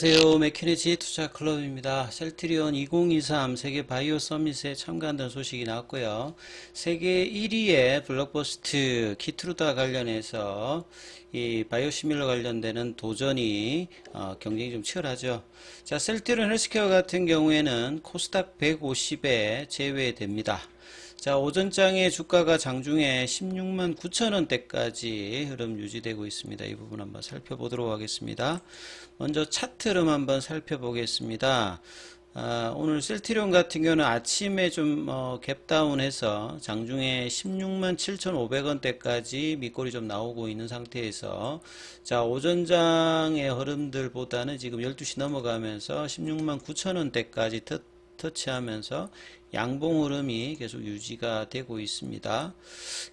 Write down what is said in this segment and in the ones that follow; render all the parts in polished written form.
안녕하세요. 맥키네지 투자클럽입니다. 셀트리온 2023 세계 바이오 서밋에 참가한다는 소식이 나왔고요. 세계 1위의 블록버스트 키트루다 관련해서 이 바이오시밀러 관련되는 도전이 경쟁이 좀 치열하죠. 자, 셀트리온 헬스케어 같은 경우에는 코스닥 150에 제외됩니다. 자, 오전장의 주가가 장중에 16만 9천 원대까지 흐름 유지되고 있습니다. 이 부분 한번 살펴보도록 하겠습니다. 먼저 차트 흐름 한번 살펴보겠습니다. 오늘 셀트리온 같은 경우는 아침에 좀 갭다운해서 장중에 16만 7,500원대까지 밑골이 좀 나오고 있는 상태에서 자, 오전장의 흐름들보다는 지금 12시 넘어가면서 16만 9천원대까지 터치하면서 양봉 흐름이 계속 유지가 되고 있습니다.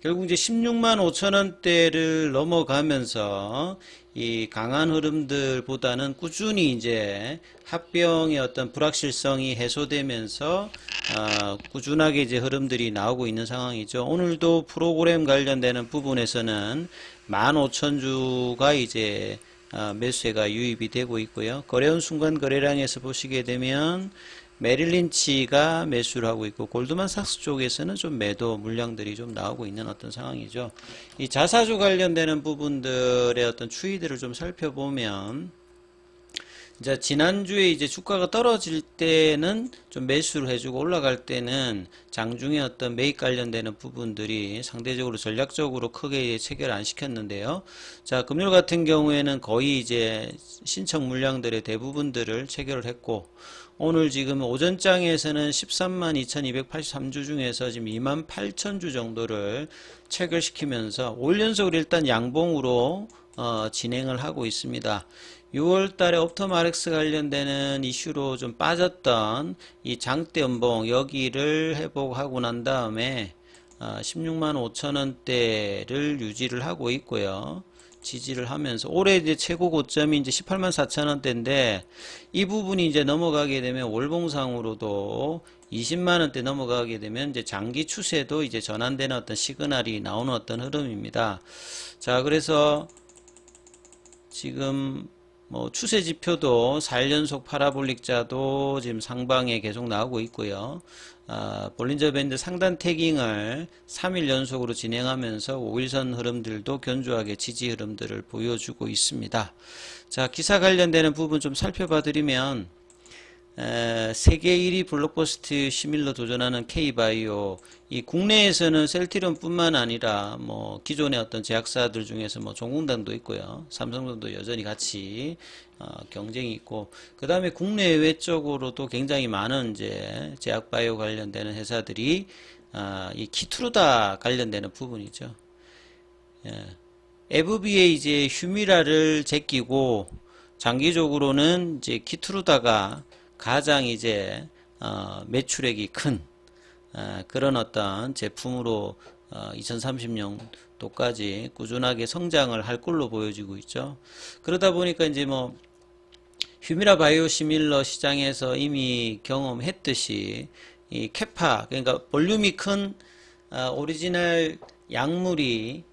결국 이제 16만 5천원대를 넘어가면서 이 강한 흐름들보다는 꾸준히 이제 합병의 어떤 불확실성이 해소되면서 꾸준하게 이제 흐름들이 나오고 있는 상황이죠. 오늘도 프로그램 관련되는 부분에서는 15,000주가 이제 매수세가 유입이 되고 있고요. 거래원 순간 거래량에서 보시게 되면 메릴린치가 매수를 하고 있고 골드만삭스 쪽에서는 좀 매도 물량들이 좀 나오고 있는 어떤 상황이죠. 이 자사주 관련되는 부분들의 어떤 추이들을 좀 살펴보면 이제 지난주에 이제 주가가 떨어질 때는 좀 매수를 해주고 올라갈 때는 장중에 어떤 매입 관련되는 부분들이 상대적으로 전략적으로 크게 체결 안 시켰는데요. 자, 금요일 같은 경우에는 거의 이제 신청 물량들의 대부분들을 체결을 했고 오늘 지금 오전장에서는 13만 2283주 중에서 지금 2만 8천주 정도를 체결시키면서 5연속으로 일단 양봉으로 진행을 하고 있습니다. 6월달에 옵토마렉스 관련되는 이슈로 좀 빠졌던 이 장대 연봉 여기를 회복하고 난 다음에 16만 5천원대를 유지를 하고 있고요. 지지를 하면서 올해 이제 최고 고점이 이제 18만 4천원대인데 이 부분이 이제 넘어가게 되면 월봉상으로도 20만 원대 넘어가게 되면 이제 장기 추세도 이제 전환되는 어떤 시그널이 나오는 어떤 흐름입니다. 자, 그래서 지금 뭐 추세 지표도 4일 연속 파라볼릭자도 지금 상방에 계속 나오고 있고요. 볼린저 밴드 상단 태깅을 3일 연속으로 진행하면서 5일선 흐름들도 견조하게 지지 흐름들을 보여주고 있습니다. 자, 기사 관련되는 부분 좀 살펴봐 드리면 세계 1위 블록버스트 시밀러 도전하는 K바이오 이 국내에서는 셀트리온 뿐만 아니라 뭐 기존의 어떤 제약사들 중에서 뭐 종공단도 있고요. 삼성전도 여전히 같이 경쟁이 있고 그 다음에 국내외 쪽으로도 굉장히 많은 이제 제약바이오 관련되는 회사들이 이 키트루다 관련되는 부분이죠. 에브비에 이제 휴미라를 제끼고 장기적으로는 이제 키트루다가 가장 이제 매출액이 큰 그런 어떤 제품으로 2030년도까지 꾸준하게 성장을 할 걸로 보여지고 있죠. 그러다 보니까 이제 뭐 휴미라 바이오시밀러 시장에서 이미 경험했듯이 이 캐파 그러니까 볼륨이 큰 오리지널 약물이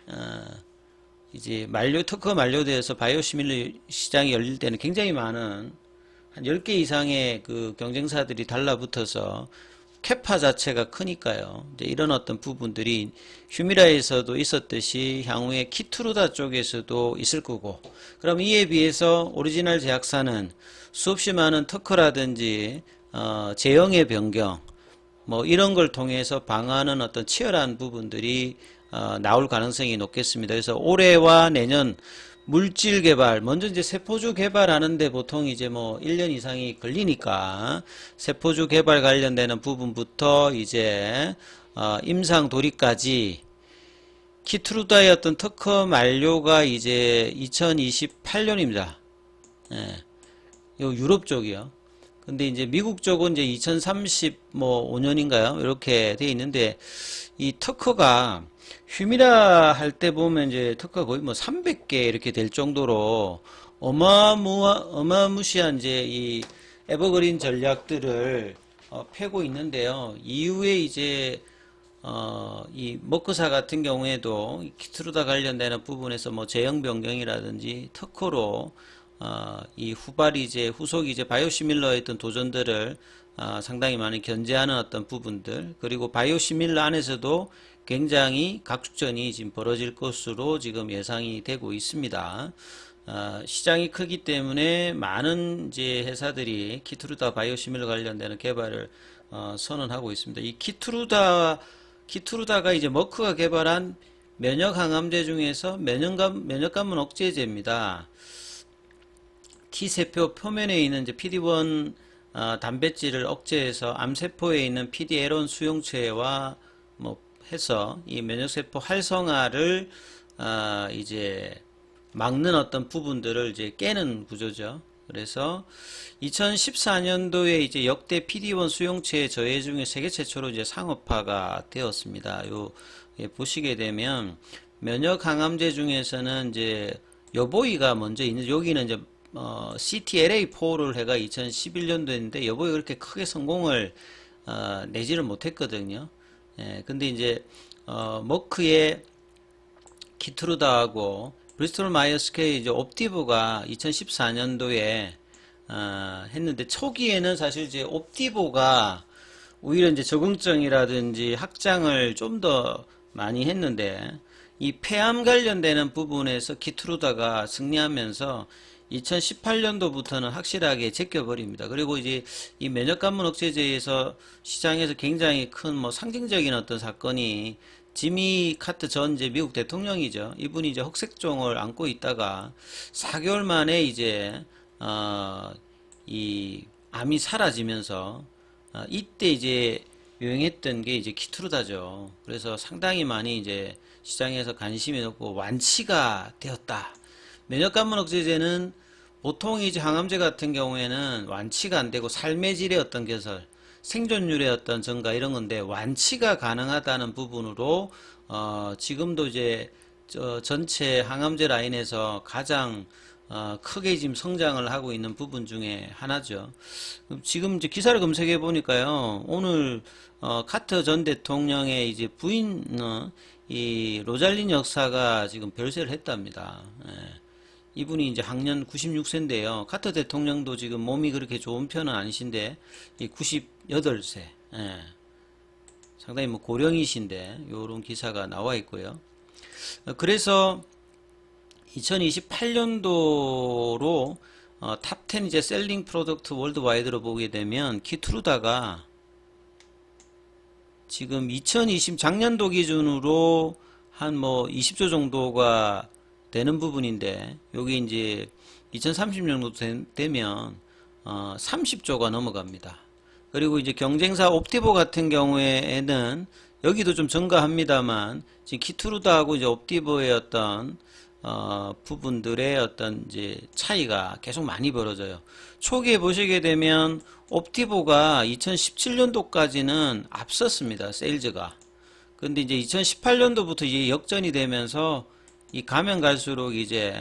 이제 특허 만료돼서 바이오시밀러 시장이 열릴 때는 굉장히 많은 한 10개 이상의 그 경쟁사들이 달라붙어서 캐파 자체가 크니까요. 이제 이런 어떤 부분들이 휴미라에서도 있었듯이 향후에 키트루다 쪽에서도 있을 거고, 그럼 이에 비해서 오리지널 제약사는 수없이 많은 특허라든지 제형의 변경, 뭐 이런 걸 통해서 방어하는 어떤 치열한 부분들이 나올 가능성이 높겠습니다. 그래서 올해와 내년 물질 개발, 먼저 이제 세포주 개발하는데 보통 이제 뭐 1년 이상이 걸리니까 세포주 개발 관련되는 부분부터 이제 임상 도입까지 키트루다의 어떤 특허 만료가 이제 2028년입니다. 예. 요 유럽 쪽이요. 근데 이제 미국 쪽은 이제 2035년인가요? 이렇게 돼 있는데 이 특허가 휴미라 할 때 보면 이제 특허가 거의 뭐 300개 이렇게 될 정도로 어마무시한 이제 이 에버그린 전략들을 펴고 있는데요. 이후에 이제 이 머크사 같은 경우에도 키트루다 관련되는 부분에서 뭐 제형 변경이라든지 특허로 이 후속이 이제 바이오시밀러의 어떤 도전들을 상당히 많이 견제하는 어떤 부분들, 그리고 바이오시밀러 안에서도 굉장히 각축전이 지금 벌어질 것으로 지금 예상이 되고 있습니다. 시장이 크기 때문에 많은 이제 회사들이 키트루다 바이오시밀러 관련되는 개발을 선언하고 있습니다. 이 키트루다가 이제 머크가 개발한 면역 항암제 중에서 면역감문 억제제입니다. T세포 표면에 있는 이제 PD-1 단백질을 억제해서 암세포에 있는 PD-L1 수용체와 뭐 해서 이 면역세포 활성화를 이제 막는 어떤 부분들을 이제 깨는 구조죠. 그래서 2014년도에 이제 역대 PD-1 수용체 저해 중에 세계 최초로 이제 상업화가 되었습니다. 보시게 되면 면역 항암제 중에서는 이제 여보이가 먼저 있는, 여기는 이제 CTLA4를 해가 2011년도인데 여보이가 그렇게 크게 성공을 내지를 못했거든요. 예, 근데 이제 머크의 키트루다하고 브리스톨 마이어스케의 이제 옵티보가 2014년도에 했는데, 초기에는 사실 이제 옵티보가 오히려 이제 적응증이라든지 확장을 좀 더 많이 했는데, 이 폐암 관련되는 부분에서 키트루다가 승리하면서 2018년도부터는 확실하게 제껴버립니다. 그리고 이제 이 면역감문 억제제에서 시장에서 굉장히 큰 뭐 상징적인 어떤 사건이, 지미 카터 전 이제 미국 대통령이죠. 이분이 이제 흑색종을 안고 있다가 4개월 만에 이제 이 암이 사라지면서 이때 이제 유행했던 게 이제 키트루다죠. 그래서 상당히 많이 이제 시장에서 관심이 높고 완치가 되었다. 면역감문 억제제는 보통 이제 항암제 같은 경우에는 완치가 안 되고 삶의 질의 어떤 개선, 생존율의 어떤 증가 이런 건데, 완치가 가능하다는 부분으로 지금도 이제 전체 항암제 라인에서 가장 크게 지금 성장을 하고 있는 부분 중에 하나죠. 지금 이제 기사를 검색해 보니까요, 오늘 카터 전 대통령의 이제 부인 이 로잘린 여사가 지금 별세를 했답니다. 예. 이분이 이제 학년 96세인데요. 카터 대통령도 지금 몸이 그렇게 좋은 편은 아니신데, 이 98세. 예. 상당히 뭐 고령이신데, 요런 기사가 나와 있고요. 그래서 2028년도로 탑10 이제 셀링 프로덕트 월드와이드로 보게 되면, 키트루다가 지금 작년도 기준으로 한 뭐 20조 정도가 되는 부분인데, 여기 이제 2030년도 되면 30조가 넘어갑니다. 그리고 이제 경쟁사 옵티보 같은 경우에는 여기도 좀 증가합니다만, 지금 키트루다하고 이제 옵티보의 어떤 부분들의 어떤 이제 차이가 계속 많이 벌어져요. 초기에 보시게 되면 옵티보가 2017년도까지는 앞섰습니다. 세일즈가. 근데 이제 2018년도부터 이제 역전이 되면서 이 가면 갈수록 이제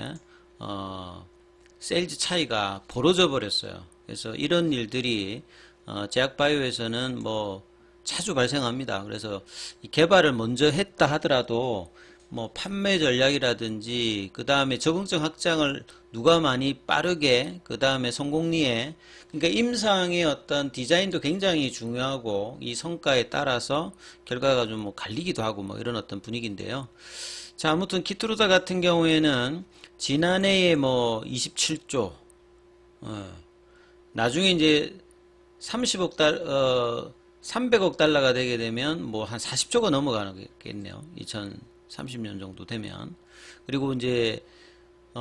세일즈 차이가 벌어져 버렸어요. 그래서 이런 일들이 제약바이오에서는 뭐 자주 발생합니다. 그래서 이 개발을 먼저 했다 하더라도 뭐 판매 전략이라든지 그 다음에 적응증 확장을 누가 많이 빠르게, 그 다음에 성공리에, 그러니까 임상의 어떤 디자인도 굉장히 중요하고, 이 성과에 따라서 결과가 좀 뭐 갈리기도 하고 뭐 이런 어떤 분위기인데요. 자, 아무튼 키트루다 같은 경우에는 지난해에 뭐 27조, 나중에 이제 300억 달러가 되게 되면 뭐 한 40조가 넘어가겠네요. 2030년 정도 되면. 그리고 이제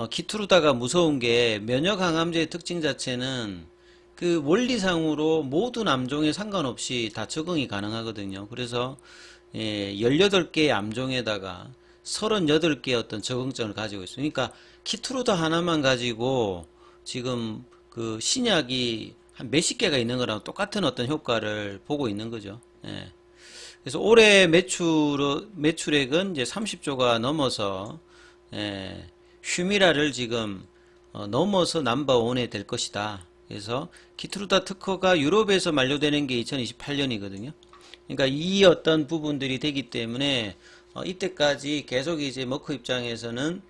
키트루다가 무서운 게, 면역 항암제의 특징 자체는 그 원리상으로 모든 암종에 상관없이 다 적응이 가능하거든요. 그래서 18개의 암종에다가 38개의 어떤 적응증을 가지고 있어요. 그러니까 키트루다 하나만 가지고 지금 그 신약이 한 몇십 개가 있는 거랑 똑같은 어떤 효과를 보고 있는 거죠. 예. 그래서 올해 매출액은 이제 30조가 넘어서, 휴미라를 지금 넘어서 넘버원에 될 것이다. 그래서 키트루다 특허가 유럽에서 만료되는 게 2028년이거든요. 그러니까 이 어떤 부분들이 되기 때문에 이때까지 계속 이제 머크 입장에서는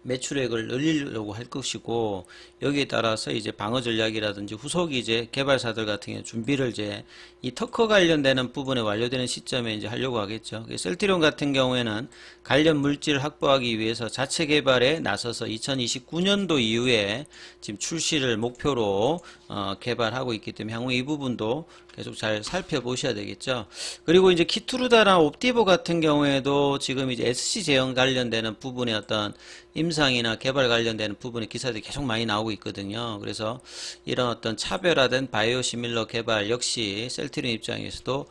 매출액을 늘리려고 할 것이고, 여기에 따라서 이제 방어 전략이라든지 후속 이제 개발사들 같은 경우 준비를 이제 이 특허 관련되는 부분에 완료되는 시점에 이제 하려고 하겠죠. 셀트리온 같은 경우에는 관련 물질을 확보하기 위해서 자체 개발에 나서서 2029년도 이후에 지금 출시를 목표로 개발하고 있기 때문에 향후 이 부분도 계속 잘 살펴보셔야 되겠죠. 그리고 이제 키투르다나 옵티보 같은 경우에도 지금 이제 SC 제형 관련되는 부분의 어떤 임상이나 개발 관련되는 부분의 기사들이 계속 많이 나오고 있거든요. 그래서 이런 어떤 차별화된 바이오시밀러 개발 역시 셀트리온 입장에서도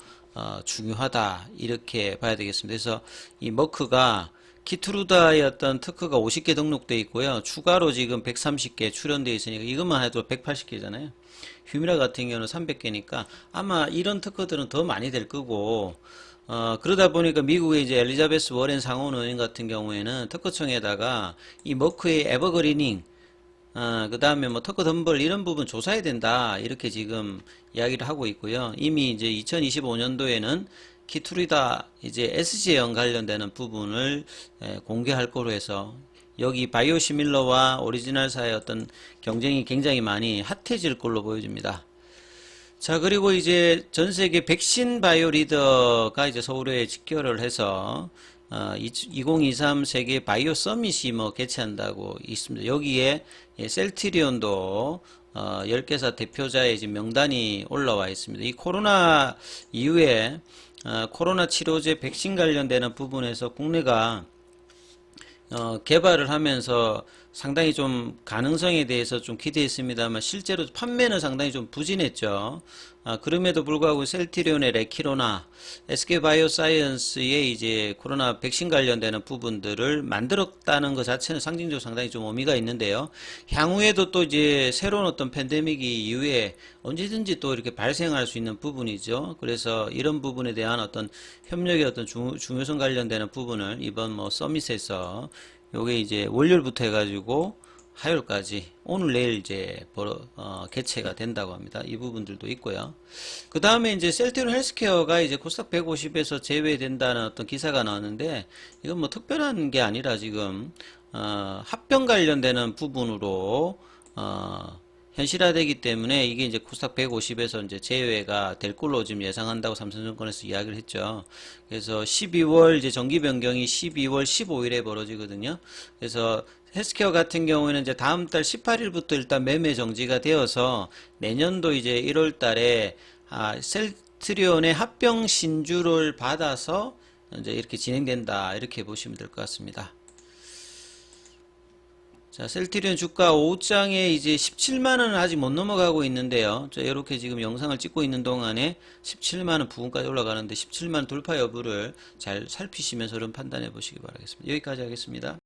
중요하다 이렇게 봐야 되겠습니다. 그래서 이 머크가 키투르다의 어떤 특허가 50개 등록되어 있고요. 추가로 지금 130개 출연되어 있으니까 이것만 해도 180개잖아요. 휴미라 같은 경우는 300개니까 아마 이런 특허들은 더 많이 될 거고, 그러다 보니까 미국의 이제 엘리자베스 워렌 상원 의원 같은 경우에는 특허청에다가 이 머크의 에버그리닝, 그 다음에 뭐 특허 덤벌 이런 부분 조사해야 된다. 이렇게 지금 이야기를 하고 있고요. 이미 이제 2025년도에는 키투르다 이제 SG형 관련되는 부분을 공개할 거로 해서 여기 바이오시밀러와 오리지널사의 어떤 경쟁이 굉장히 많이 핫해질 걸로 보여집니다. 자, 그리고 이제 전 세계 백신 바이오 리더가 이제 서울에 집결을 해서 2023 세계 바이오 서밋이 뭐 개최한다고 있습니다. 여기에 셀트리온도 10개사 대표자의 지금 명단이 올라와 있습니다. 이 코로나 이후에 코로나 치료제 백신 관련되는 부분에서 국내가 개발을 하면서 상당히 좀 가능성에 대해서 좀 기대했습니다만 실제로 판매는 상당히 좀 부진했죠. 그럼에도 불구하고 셀트리온의 레키로나, SK바이오사이언스의 이제 코로나 백신 관련되는 부분들을 만들었다는 것 자체는 상징적으로 상당히 좀 의미가 있는데요. 향후에도 또 이제 새로운 어떤 팬데믹이 이후에 언제든지 또 이렇게 발생할 수 있는 부분이죠. 그래서 이런 부분에 대한 어떤 협력의 어떤 중요성 관련되는 부분을 이번 뭐 서밋에서 요게 이제 월요일부터 해가지고 화요일까지 오늘 내일 이제 개최가 된다고 합니다. 이 부분들도 있고요. 그 다음에 이제 셀트리온 헬스케어가 이제 코스닥 150에서 제외된다는 어떤 기사가 나왔는데 이건 뭐 특별한 게 아니라 지금 합병 관련되는 부분으로 현실화되기 때문에 이게 이제 코스닥 150에서 이제 제외가 될 걸로 지금 예상한다고 삼성증권에서 이야기를 했죠. 그래서 12월 이제 정기 변경이 12월 15일에 벌어지거든요. 그래서 헬스케어 같은 경우에는 이제 다음 달 18일부터 일단 매매 정지가 되어서 내년도 이제 1월 달에 셀트리온의 합병 신주를 받아서 이제 이렇게 진행된다. 이렇게 보시면 될 것 같습니다. 자, 셀트리온 주가 5장에 이제 17만원은 아직 못 넘어가고 있는데요. 자, 이렇게 지금 영상을 찍고 있는 동안에 17만원 부근까지 올라가는데 17만원 돌파 여부를 잘 살피시면서 좀 판단해 보시기 바라겠습니다. 여기까지 하겠습니다.